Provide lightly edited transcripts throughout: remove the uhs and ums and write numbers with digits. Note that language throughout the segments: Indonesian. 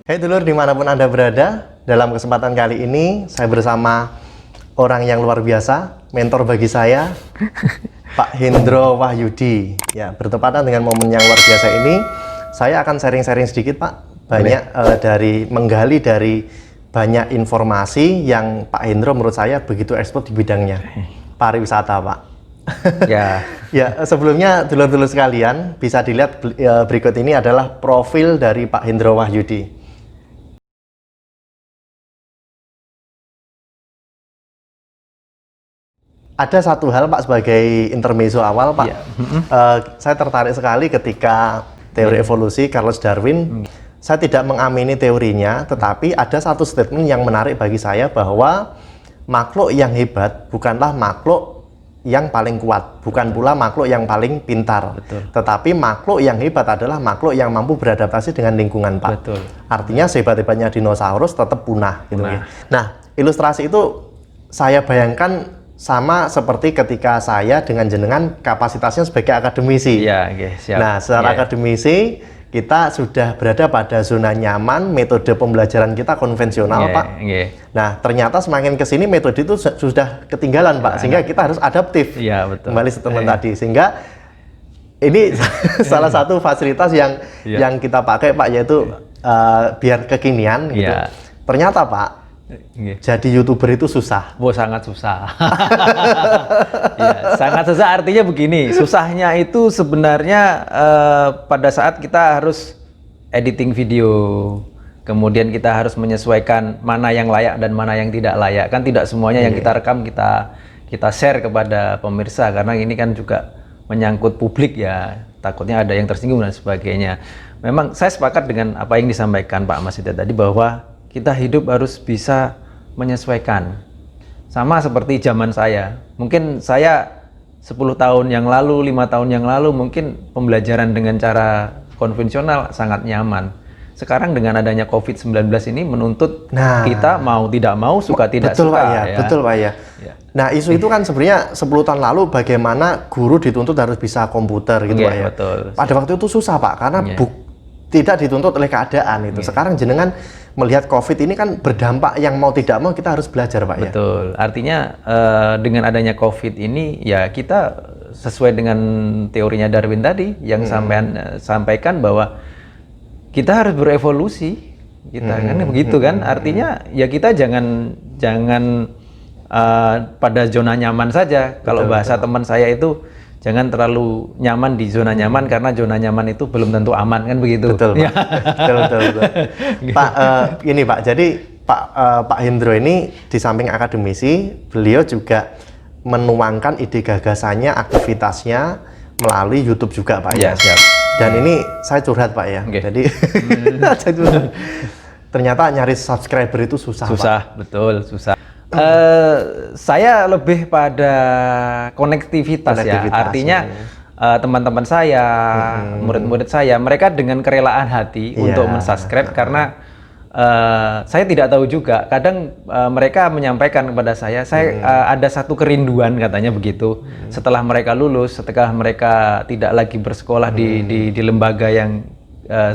Hai dulur, dimanapun Anda berada, dalam kesempatan kali ini saya bersama orang yang luar biasa, mentor bagi saya, Pak Hendro Wahyudi. Ya, bertepatan dengan momen yang luar biasa ini, saya akan sharing-sharing sedikit Pak, menggali dari banyak informasi yang Pak Hendro menurut saya begitu expert di bidangnya, pariwisata Pak. Ya. Ya, sebelumnya dulur-dulur sekalian, bisa dilihat berikut ini adalah profil dari Pak Hendro Wahyudi. Ada satu hal Pak sebagai intermezzo awal Pak, saya tertarik sekali ketika teori evolusi Charles Darwin. Saya tidak mengamini teorinya, tetapi ada satu statement yang menarik bagi saya bahwa makhluk yang hebat bukanlah makhluk yang paling kuat, bukan pula makhluk yang paling pintar. Betul. Tetapi makhluk yang hebat adalah makhluk yang mampu beradaptasi dengan lingkungan Pak. Betul. Artinya sehebat-hebatnya dinosaurus tetap punah. Gitu. Nah, ilustrasi itu saya bayangkan sama seperti ketika saya dengan jenengan kapasitasnya sebagai akademisi. Iya, okay, siap. Nah, secara akademisi kita sudah berada pada zona nyaman, metode pembelajaran kita konvensional, Pak. Nah, ternyata semakin ke sini metode itu sudah ketinggalan, Pak. Sehingga kita harus adaptif. Iya, betul. Kembali statement tadi. Sehingga ini salah satu fasilitas yang kita pakai, Pak, yaitu biar kekinian gitu. Ternyata, Pak, jadi YouTuber itu susah. Oh, sangat susah. Ya, sangat susah artinya begini, susahnya itu sebenarnya pada saat kita harus editing video, kemudian kita harus menyesuaikan mana yang layak dan mana yang tidak layak. Kan tidak semuanya yang kita rekam kita share kepada pemirsa, karena ini kan juga menyangkut publik ya, takutnya ada yang tersinggung dan sebagainya. Memang saya sepakat dengan apa yang disampaikan Pak Mas Ida tadi, bahwa kita hidup harus bisa menyesuaikan. Sama seperti zaman saya. Mungkin saya 10 tahun yang lalu, 5 tahun yang lalu, mungkin pembelajaran dengan cara konvensional sangat nyaman. Sekarang dengan adanya COVID-19 ini menuntut kita mau tidak mau, suka tidak betul, suka. Pak, ya. Betul Pak ya. Nah, isu itu kan sebenarnya 10 tahun lalu bagaimana guru dituntut harus bisa komputer gitu Pak ya. Betul. Pada waktu itu susah Pak, karena tidak dituntut oleh keadaan itu. Sekarang jenengan melihat COVID ini kan berdampak yang mau tidak mau kita harus belajar Pak ya. Betul. Artinya dengan adanya COVID ini ya kita sesuai dengan teorinya Darwin tadi yang sampaikan bahwa kita harus berevolusi. Kita kan begitu kan. Artinya ya kita jangan pada zona nyaman saja. Kalau bahasa teman saya itu, jangan terlalu nyaman di zona nyaman, karena zona nyaman itu belum tentu aman, kan begitu. Betul Pak. betul. Pak, ini Pak, jadi Pak Hendro ini di samping akademisi, beliau juga menuangkan ide gagasannya, aktivitasnya melalui YouTube juga Pak ya. Siap. Dan ini saya curhat Pak ya. Jadi ternyata nyari subscriber itu susah Pak. Betul, susah. Saya lebih pada konektivitas ya. Artinya teman-teman saya, murid-murid saya, mereka dengan kerelaan hati untuk mensubscribe, karena saya tidak tahu juga. Kadang mereka menyampaikan kepada saya ada satu kerinduan, katanya begitu. Setelah mereka lulus, setelah mereka tidak lagi bersekolah di lembaga yang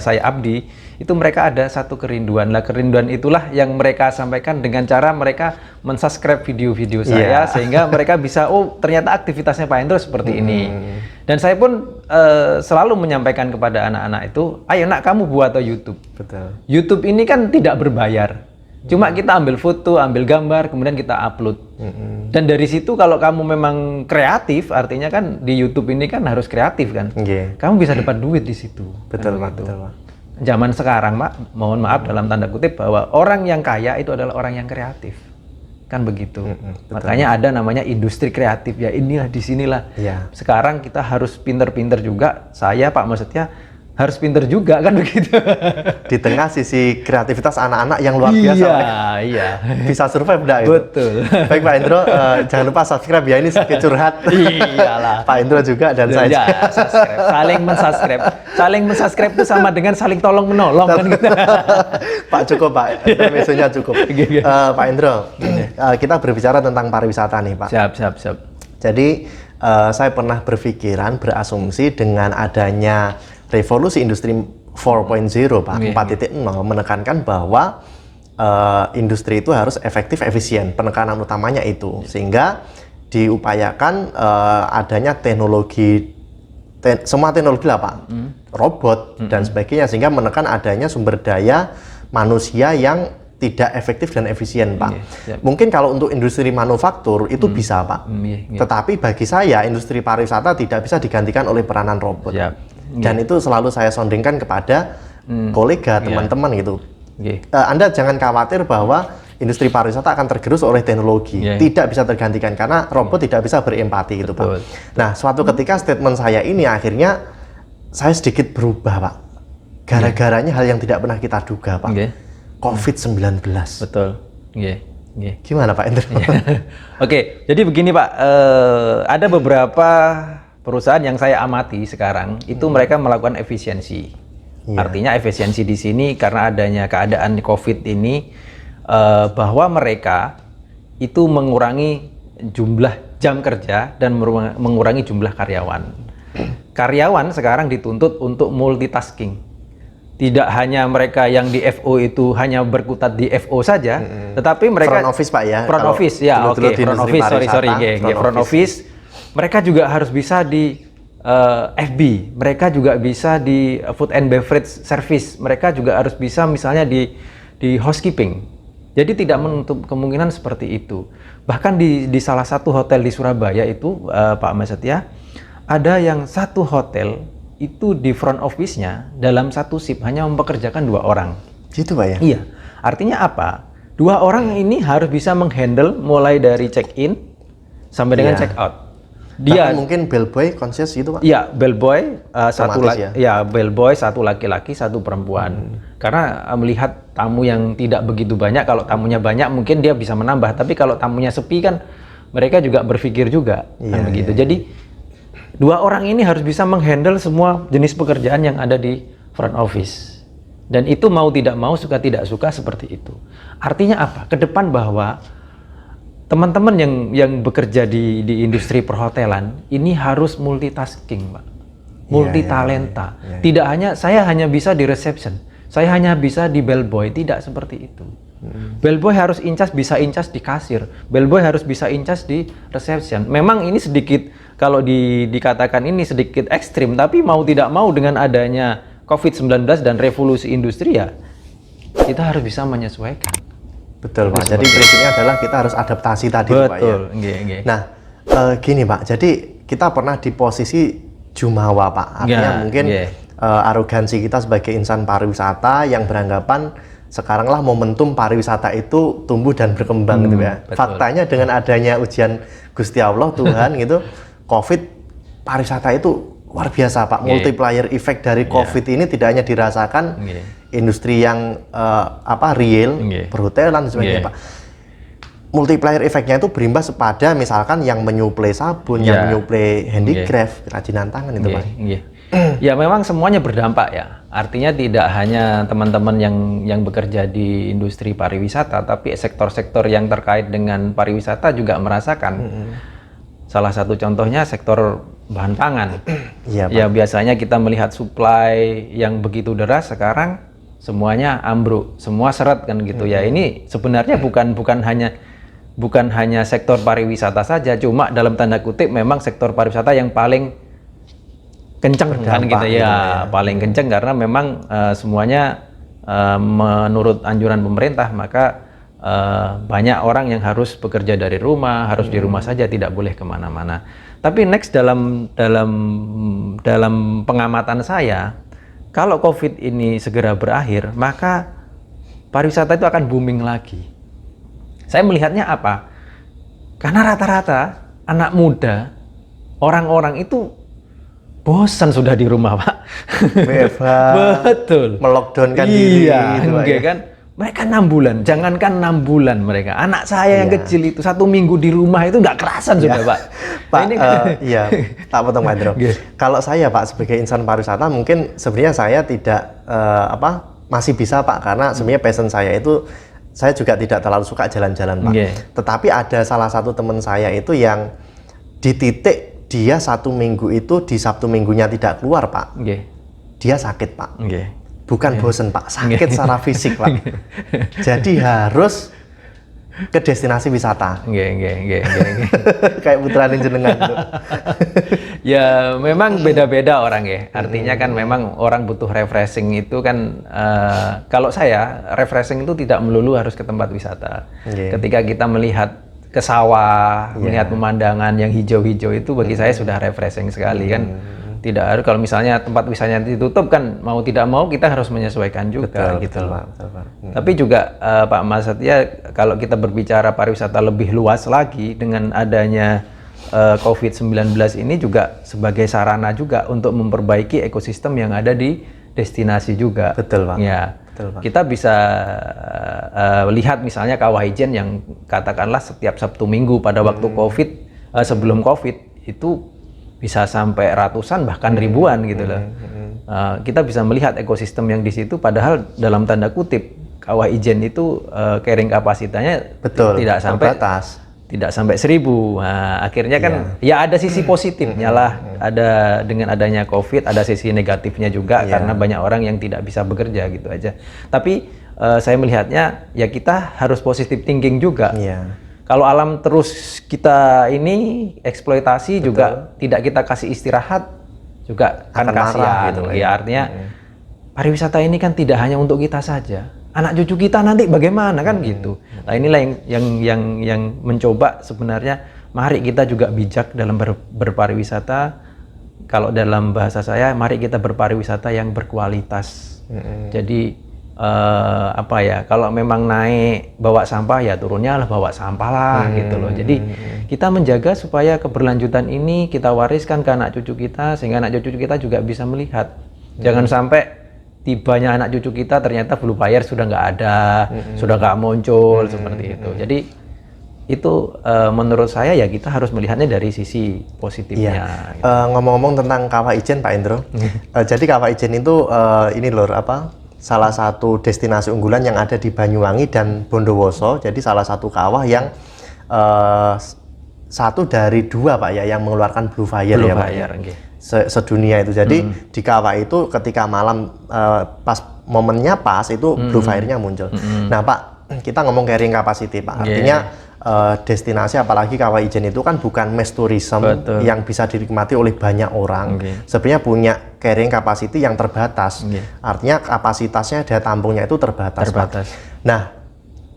saya abdi, itu mereka ada satu kerinduan. Nah, kerinduan itulah yang mereka sampaikan dengan cara mereka mensubscribe video-video saya, sehingga mereka bisa, oh ternyata aktivitasnya Pak Hendro seperti ini. Dan saya pun selalu menyampaikan kepada anak-anak itu, ayo nak, kamu buat YouTube. Betul. YouTube ini kan tidak berbayar. Cuma kita ambil foto, ambil gambar, kemudian kita upload. Dan dari situ kalau kamu memang kreatif, artinya kan di YouTube ini kan harus kreatif kan. Kamu bisa dapat duit di situ. Betul Pak, betul Pak. Zaman sekarang Pak, mohon maaf dalam tanda kutip, bahwa orang yang kaya itu adalah orang yang kreatif. Kan begitu. Makanya ada namanya industri kreatif ya, inilah disinilah. Sekarang kita harus pinter-pinter juga. Saya Pak, maksudnya harus pinter juga kan begitu. Di tengah sisi kreativitas anak-anak yang luar biasa. Iya. Bisa survive enggak itu? Betul. Baik Pak Hendro, jangan lupa subscribe ya, ini sedikit curhat. Iyalah. Pak Hendro juga dan saya. Subscribe. Saling mensubscribe. Saling mensubscribe itu sama dengan saling tolong menolong kan gitu. Pak cukup Pak, intermezzonya cukup. Pak Hendro, kita berbicara tentang pariwisata nih Pak. Siap. Jadi saya pernah berasumsi dengan adanya revolusi industri 4.0 Pak, 4.0 menekankan bahwa industri itu harus efektif, efisien. Penekanan utamanya itu. Sehingga diupayakan adanya semua teknologi lah Pak, robot dan sebagainya, sehingga menekan adanya sumber daya manusia yang tidak efektif dan efisien Pak. Mungkin kalau untuk industri manufaktur itu bisa Pak, tetapi bagi saya industri pariwisata tidak bisa digantikan oleh peranan robot. Dan itu selalu saya sondingkan kepada kolega, teman-teman gitu. Anda jangan khawatir bahwa industri pariwisata akan tergerus oleh teknologi, tidak bisa tergantikan karena robot tidak bisa berempati gitu Pak. Nah, suatu ketika statement saya ini akhirnya saya sedikit berubah Pak, gara-garanya hal yang tidak pernah kita duga Pak, COVID-19. Betul. Gimana Pak Hendro? Oke, jadi begini Pak, ada beberapa perusahaan yang saya amati sekarang itu mereka melakukan efisiensi. Artinya efisiensi di sini karena adanya keadaan COVID ini, bahwa mereka itu mengurangi jumlah jam kerja dan mengurangi jumlah karyawan. Karyawan sekarang dituntut untuk multitasking. Tidak hanya mereka yang di FO itu hanya berkutat di FO saja, tetapi mereka front office Pak ya. Front office ya, oke. Front office, front office. Mereka juga harus bisa di FB, mereka juga bisa di food and beverage service, mereka juga harus bisa misalnya di housekeeping. Jadi tidak menutup kemungkinan seperti itu. Bahkan di salah satu hotel di Surabaya itu, Pak Mas Setia, ada yang satu hotel itu di front office-nya dalam satu shift hanya mempekerjakan 2 orang. Gitu Pak ya? Iya. Artinya apa? 2 orang ini harus bisa menghandle mulai dari check-in sampai dengan check-out. Dia mungkin bellboy conscious gitu Pak? Iya, bellboy bellboy satu laki-laki, satu perempuan. Karena melihat tamu yang tidak begitu banyak, kalau tamunya banyak mungkin dia bisa menambah, tapi kalau tamunya sepi kan mereka juga berpikir juga kan begitu. Jadi 2 orang ini harus bisa menghandle semua jenis pekerjaan yang ada di front office. Dan itu mau tidak mau, suka tidak suka seperti itu. Artinya apa? Ke depan bahwa teman-teman yang bekerja di industri perhotelan ini harus multitasking, Pak. Multitalenta. Tidak hanya saya hanya bisa di reception, saya hanya bisa di bellboy, tidak seperti itu. Bellboy harus bisa incas di kasir, bellboy harus bisa incas di reception. Memang ini sedikit kalau dikatakan ini sedikit ekstrim, tapi mau tidak mau dengan adanya COVID-19 dan revolusi industri ya kita harus bisa menyesuaikan. Betul Pak, jadi prinsipnya adalah kita harus adaptasi tadi Pak ya. Nah, gini Pak, jadi kita pernah di posisi jumawa Pak, artinya mungkin arogansi kita sebagai insan pariwisata yang beranggapan sekaranglah momentum pariwisata itu tumbuh dan berkembang gitu ya. Faktanya dengan adanya ujian Gusti Allah Tuhan gitu, COVID pariwisata itu luar biasa Pak, multiplier effect dari COVID ini tidak hanya dirasakan industri yang real, perhotelan dan sebagainya Pak. Multiplier efeknya itu berimbas pada misalkan yang menyuplai sabun, yang menyuplai handicraft, kerajinan tangan itu Pak. Ya memang semuanya berdampak ya. Artinya tidak hanya teman-teman yang bekerja di industri pariwisata, tapi sektor-sektor yang terkait dengan pariwisata juga merasakan. Salah satu contohnya sektor bahan pangan. Ya biasanya kita melihat supply yang begitu deras, sekarang semuanya ambruk, semua seret kan gitu ya. Ini sebenarnya bukan hanya sektor pariwisata saja, cuma dalam tanda kutip memang sektor pariwisata yang paling kenceng kan gitu ya, paling kenceng karena memang semuanya menurut anjuran pemerintah maka banyak orang yang harus bekerja dari rumah, harus di rumah saja, tidak boleh kemana-mana. Tapi next dalam pengamatan saya, kalau COVID ini segera berakhir, maka pariwisata itu akan booming lagi. Saya melihatnya apa? Karena rata-rata anak muda, orang-orang itu bosan sudah di rumah, Pak. Betul. Melockdownkan diri. Iya, kan? Mereka 6 bulan, jangankan 6 bulan mereka. Anak saya yang kecil itu 1 minggu di rumah itu nggak kerasan sudah, Pak. Pak, tak potong Pak Hendro. Kalau saya Pak sebagai insan pariwisata mungkin sebenarnya saya tidak masih bisa Pak, karena sebenarnya passion saya itu saya juga tidak terlalu suka jalan-jalan Pak. Tetapi ada salah satu teman saya itu yang di titik dia 1 minggu itu di Sabtu Minggunya tidak keluar, Pak. Nggih. Dia sakit, Pak. Nggih. Bukan bosen, Pak. Sakit secara fisik, Pak. Jadi harus ke destinasi wisata. Nggih. Kayak putrane jenengan tuh. Ya memang beda-beda orang ya. Artinya kan memang orang butuh refreshing itu kan kalau saya refreshing itu tidak melulu harus ke tempat wisata. Ketika kita melihat ke sawah, melihat pemandangan yang hijau-hijau itu bagi saya sudah refreshing sekali kan. Tidak harus kalau misalnya tempat wisatanya ditutup kan mau tidak mau kita harus menyesuaikan juga gitu loh. Tapi juga Pak Mas Satya kalau kita berbicara pariwisata lebih luas lagi dengan adanya COVID-19 ini juga sebagai sarana juga untuk memperbaiki ekosistem yang ada di destinasi juga. Betul, Pak. Ya. Betul, Pak. Kita bisa lihat misalnya Kawah Ijen yang katakanlah setiap Sabtu Minggu pada waktu COVID, sebelum COVID itu bisa sampai ratusan bahkan ribuan gitu loh. Kita bisa melihat ekosistem yang di situ padahal dalam tanda kutip Kawah Ijen itu carrying kapasitasnya tidak sampai terbatas. Tidak sampai 1.000. Nah, akhirnya kan ya ada sisi positifnya lah. Ada dengan adanya COVID, ada sisi negatifnya juga karena banyak orang yang tidak bisa bekerja gitu aja. Tapi saya melihatnya ya kita harus positive thinking juga. Kalau alam terus kita ini eksploitasi juga tidak kita kasih istirahat juga kan kasihan gitu. Ya artinya pariwisata ini kan tidak hanya untuk kita saja. Anak cucu kita nanti bagaimana kan gitu. Nah inilah yang mencoba sebenarnya mari kita juga bijak dalam berpariwisata. Kalau dalam bahasa saya mari kita berpariwisata yang berkualitas. Jadi apa ya kalau memang naik bawa sampah ya turunnya lah bawa sampah lah gitu loh. Jadi kita menjaga supaya keberlanjutan ini kita wariskan ke anak cucu kita sehingga anak cucu kita juga bisa melihat. Jangan sampai tibanya anak cucu kita ternyata Blue Fire sudah nggak ada, sudah nggak muncul seperti itu. Jadi itu menurut saya ya kita harus melihatnya dari sisi positifnya. Gitu. Ngomong-ngomong tentang Kawah Ijen Pak Hendro, jadi Kawah Ijen itu ini lho salah satu destinasi unggulan yang ada di Banyuwangi dan Bondowoso. Jadi salah satu kawah yang satu dari 2 Pak ya yang mengeluarkan Blue Fire ya Pak. Sedunia itu. Jadi di kawah itu ketika malam pas momennya pas itu Blue Fire-nya muncul. Nah Pak, kita ngomong carrying capacity Pak. Artinya destinasi apalagi Kawah Ijen itu kan bukan mass tourism yang bisa dinikmati oleh banyak orang. Sebenarnya punya carrying capacity yang terbatas. Artinya kapasitasnya daya tampungnya itu terbatas. Pak. Nah,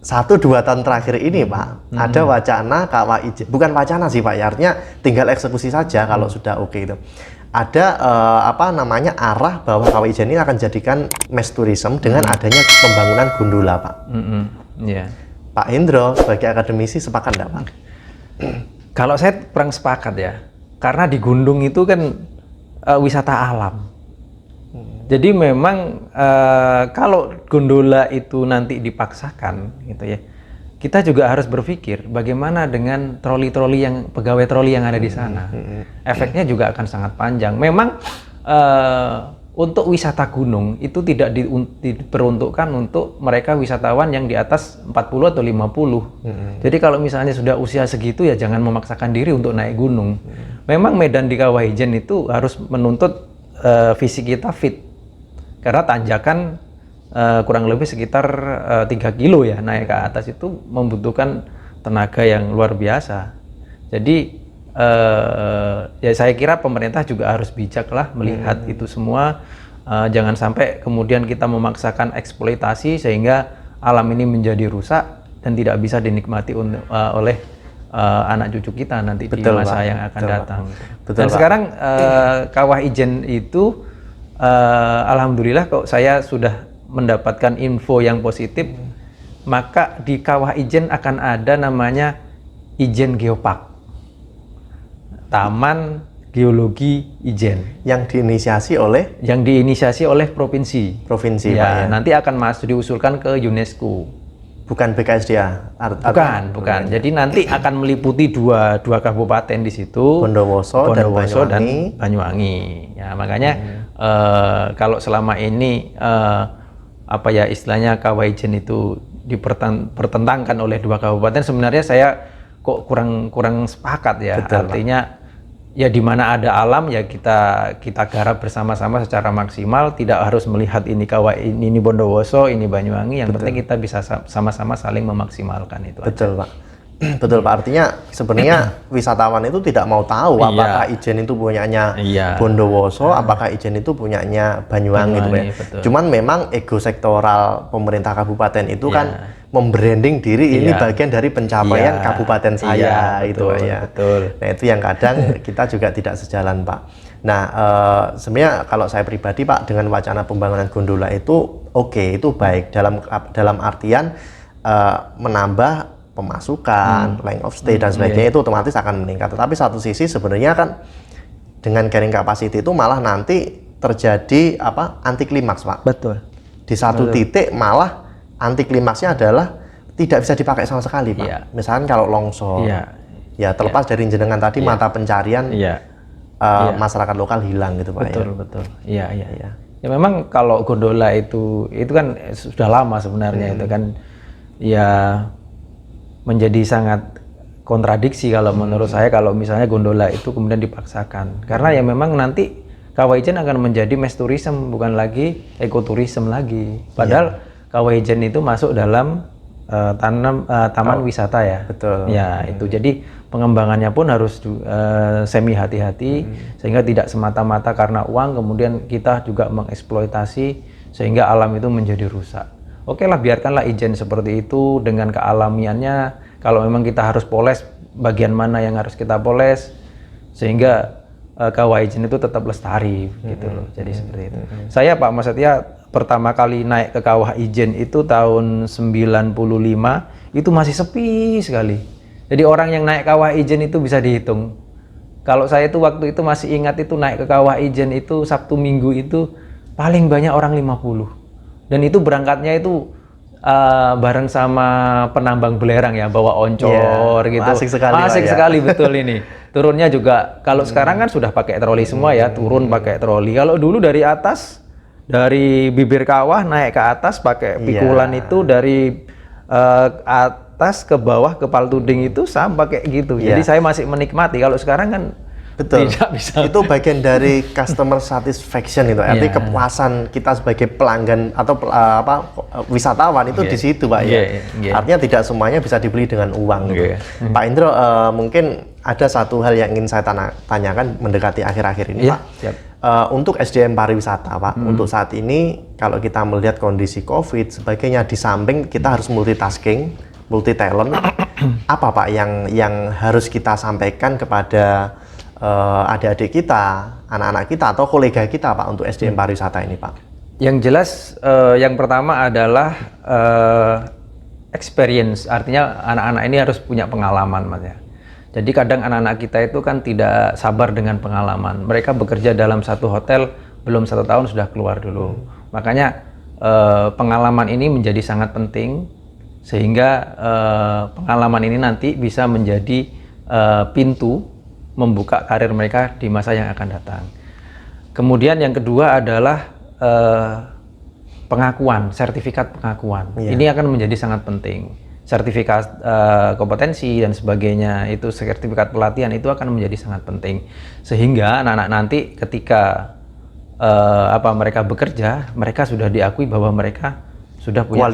1-2 tahun terakhir ini Pak, ada wacana Kawah Ijen, bukan wacana sih Pak ya, artinya tinggal eksekusi saja kalau sudah oke itu. Ada arah bahwa Kawah Ijen ini akan jadikan mass tourism dengan adanya pembangunan gondola Pak. Pak Hendro sebagai akademisi sepakat enggak Pak? Kalau saya kurang sepakat ya, karena di Gundung itu kan wisata alam. Jadi memang kalau gondola itu nanti dipaksakan gitu ya, kita juga harus berpikir bagaimana dengan troli-troli yang pegawai troli yang ada di sana. Efeknya juga akan sangat panjang. Memang untuk wisata gunung itu tidak diperuntukkan untuk mereka wisatawan yang di atas 40 atau 50. Jadi kalau misalnya sudah usia segitu ya jangan memaksakan diri untuk naik gunung. Memang medan di Kawah Ijen itu harus menuntut fisik kita fit. Karena tanjakan kurang lebih sekitar 3 kilo ya naik ke atas itu membutuhkan tenaga yang luar biasa. Jadi ya saya kira pemerintah juga harus bijak lah melihat itu semua. Jangan sampai kemudian kita memaksakan eksploitasi sehingga alam ini menjadi rusak dan tidak bisa dinikmati oleh anak cucu kita nanti di masa yang akan datang. Dan sekarang Kawah Ijen itu alhamdulillah kok saya sudah mendapatkan info yang positif, maka di Kawah Ijen akan ada namanya Ijen Geopark, Taman Geologi Ijen, yang diinisiasi oleh provinsi ya, Pak, ya. Nanti akan diusulkan ke UNESCO. Bukan BKSDA? Bukan. Jadi nanti akan meliputi dua kabupaten di situ, Bondowoso dan Banyuwangi. Ya, makanya kalau selama ini istilahnya Kawah Ijen itu dipertentangkan oleh 2 kabupaten, sebenarnya saya kok kurang sepakat ya. Betul, artinya Pak. ya di mana ada alam ya kita garap bersama-sama secara maksimal, tidak harus melihat ini Kawah ini Bondowoso, ini Banyuwangi, yang penting kita bisa sama-sama saling memaksimalkan itu. Betul, Pak. Betul, Pak. Artinya sebenarnya wisatawan itu tidak mau tahu apakah Ijen itu punyanya Bondowoso, apakah Ijen itu punyanya Banyuwangi gitu ya. Betul. Cuman memang ego sektoral pemerintah kabupaten itu kan membranding diri ini bagian dari pencapaian kabupaten saya itu ya. Betul. Nah, itu yang kadang kita juga tidak sejalan, Pak. Nah, sebenarnya kalau saya pribadi, Pak, dengan wacana pembangunan gondola itu oke, itu baik dalam artian menambah pemasukan, length of stay dan sebagainya itu otomatis akan meningkat. Tetapi satu sisi sebenarnya kan dengan carrying capacity itu malah nanti terjadi anti klimaks, Pak. Betul. Di satu titik malah anti klimaksnya adalah tidak bisa dipakai sama sekali, Pak. Misalkan kalau longsor, ya terlepas dari jenengan tadi mata pencarian masyarakat lokal hilang gitu, Pak. Betul. Iya. Ya memang kalau gondola itu kan sudah lama sebenarnya itu kan ya menjadi sangat kontradiksi kalau menurut saya kalau misalnya gondola itu kemudian dipaksakan, karena ya memang nanti Kawah Ijen akan menjadi mass tourism, bukan lagi ekoturism lagi, padahal Kawah Ijen itu masuk dalam taman wisata ya. Betul. Ya itu jadi pengembangannya pun harus semi hati-hati sehingga tidak semata-mata karena uang kemudian kita juga mengeksploitasi sehingga alam itu menjadi rusak. Oke lah, biarkanlah Ijen seperti itu dengan kealamiannya. Kalau memang kita harus poles, bagian mana yang harus kita poles, sehingga Kawah Ijen itu tetap lestari, gitu loh. Jadi seperti itu. Saya Pak Mas Setia pertama kali naik ke Kawah Ijen itu tahun 95, itu masih sepi sekali. Jadi orang yang naik Kawah Ijen itu bisa dihitung. Kalau saya itu waktu itu masih ingat itu naik ke Kawah Ijen itu Sabtu Minggu itu paling banyak orang 50. Dan itu berangkatnya itu bareng sama penambang belerang ya, bawa oncor gitu. Asik sekali, asik sekali betul ini. Turunnya juga kalau sekarang kan sudah pakai troli semua ya, turun pakai troli. Kalau dulu dari atas, dari bibir kawah naik ke atas pakai pikulan itu dari atas ke bawah ke Paltuding itu sama kayak gitu. Jadi saya masih menikmati. Kalau sekarang kan betul. Tidak bisa. Itu bagian dari customer satisfaction itu. Artinya kepuasan kita sebagai pelanggan atau wisatawan itu di situ, Pak ya. Artinya tidak semuanya bisa dibeli dengan uang gitu. Pak Indro, mungkin ada satu hal yang ingin saya tanyakan mendekati akhir-akhir ini, Pak. Siap. Untuk SDM pariwisata, Pak, untuk saat ini kalau kita melihat kondisi COVID sebagainya, di samping kita harus multitasking, multi talent, apa Pak yang harus kita sampaikan kepada adik-adik kita, anak-anak kita atau kolega kita, Pak, untuk SDM pariwisata ini, Pak? Yang jelas yang pertama adalah experience, artinya anak-anak ini harus punya pengalaman, Mas ya. Jadi kadang anak-anak kita itu kan tidak sabar dengan pengalaman. Mereka bekerja dalam satu hotel belum 1 tahun sudah keluar dulu. Makanya pengalaman ini menjadi sangat penting sehingga pengalaman ini nanti bisa menjadi pintu membuka karir mereka di masa yang akan datang. Kemudian yang kedua adalah pengakuan, sertifikat pengakuan. Ini akan menjadi sangat penting. Sertifikat kompetensi dan sebagainya, itu sertifikat pelatihan itu akan menjadi sangat penting. Sehingga anak-anak nanti ketika mereka bekerja, mereka sudah diakui bahwa mereka sudah punya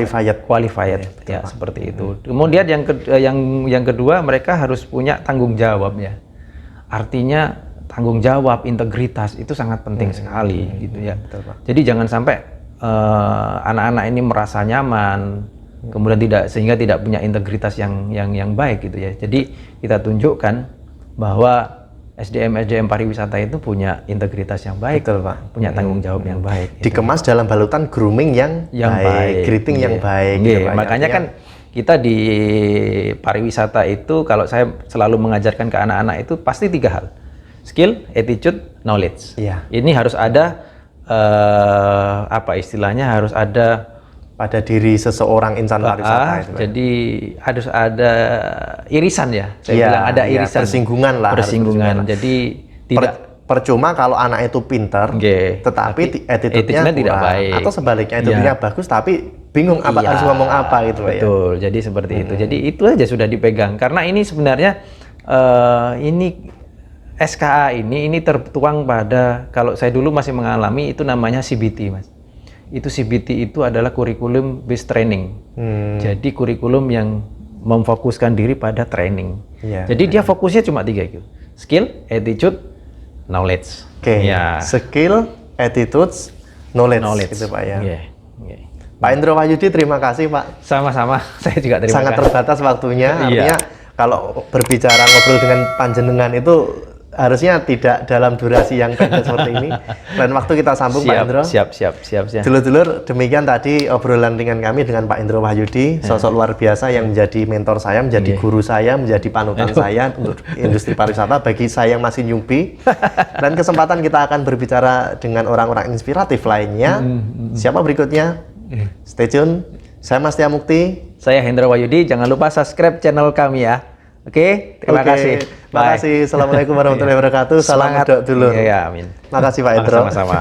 qualified ya, seperti itu. Kemudian yang kedua, mereka harus punya tanggung jawab ya. Artinya tanggung jawab, integritas itu sangat penting sekali gitu ya. Betul, Pak. Jadi jangan sampai anak-anak ini merasa nyaman, kemudian sehingga tidak punya integritas yang baik gitu ya. Jadi kita tunjukkan bahwa SDM pariwisata itu punya integritas yang baik, betul, Pak. Punya tanggung jawab yang baik. Dikemas dalam balutan grooming yang baik, greeting yang baik. Gitu, Pak. Makanya kan kita di pariwisata itu, kalau saya selalu mengajarkan ke anak-anak itu pasti 3 hal: skill, attitude, knowledge. Ini harus ada istilahnya, harus ada pada diri seseorang insan pariwisata itu. Jadi harus ada irisan ya. Saya bilang ada irisan. Persinggungan. Jadi tidak percuma kalau anak itu pinter, tetapi attitude-nya tidak baik. Atau sebaliknya, attitude-nya bagus tapi bingung harus ngomong apa gitu. Betul. Jadi seperti itu. Jadi itu aja sudah dipegang. Karena ini sebenarnya ini SKA ini tertuang pada, kalau saya dulu masih mengalami itu namanya CBT, Mas. Itu CBT itu adalah kurikulum based training. Jadi kurikulum yang memfokuskan diri pada training. Iya, Jadi dia fokusnya cuma 3 gitu. Skill, attitude, knowledge. Oke. Ya. Skill, attitudes, knowledge. Gitu Pak ya. Iya, iya. Pak Hendro Wahyudi, terima kasih Pak. Sama-sama. Saya juga terima Sangat kasih. terbatas waktunya. Artinya kalau berbicara ngobrol dengan panjenengan itu harusnya tidak dalam durasi yang pendek seperti ini. Lain waktu kita sambung Pak Hendro. Siap. Dulur-dulur, demikian tadi obrolan ringan kami dengan Pak Hendro Wahyudi, sosok luar biasa yang menjadi mentor saya, menjadi guru saya, menjadi panutan saya untuk industri pariwisata bagi saya yang masih newbie. Dan kesempatan kita akan berbicara dengan orang-orang inspiratif lainnya. Siapa berikutnya? Stay tune. Saya Mas Tia Mukti. Saya Hendro Wahyudi. Jangan lupa subscribe channel kami ya. Oke, terima kasih. Terima kasih. Assalamualaikum warahmatullahi wabarakatuh. Salam Semangat. medok dulur. Iya, amin. Makasih Pak Hendro. Sama-sama.